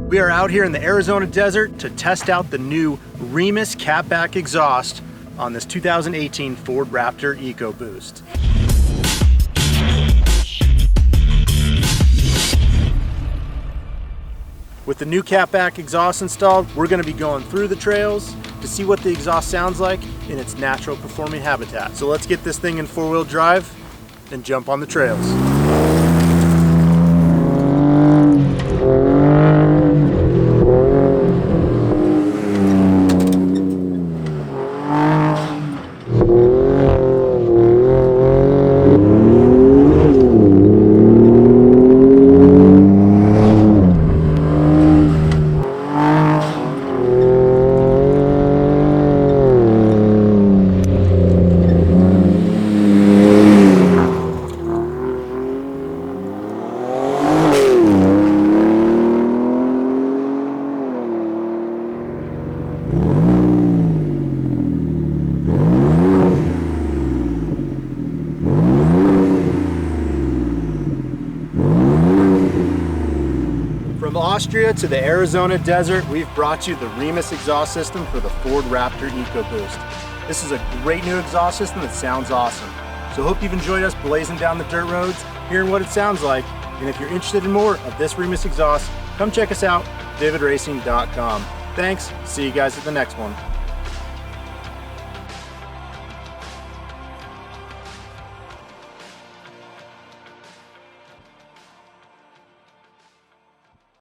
We are out here in the Arizona desert to test out the new Remus Catback exhaust on this 2018 Ford Raptor Ecoboost. With the new Catback exhaust installed, we're going to be going through the trails to see what the exhaust sounds like in its natural performing habitat. So let's get this thing in four-wheel drive and jump on the trails. From Austria to the Arizona desert, we've brought you the Remus exhaust system for the Ford Raptor Ecoboost. This is a great new exhaust system that sounds awesome. So hope you've enjoyed us blazing down the dirt roads, hearing what it sounds like. And if you're interested in more of this Remus exhaust, come check us out, vividracing.com. Thanks, see you guys at the next one.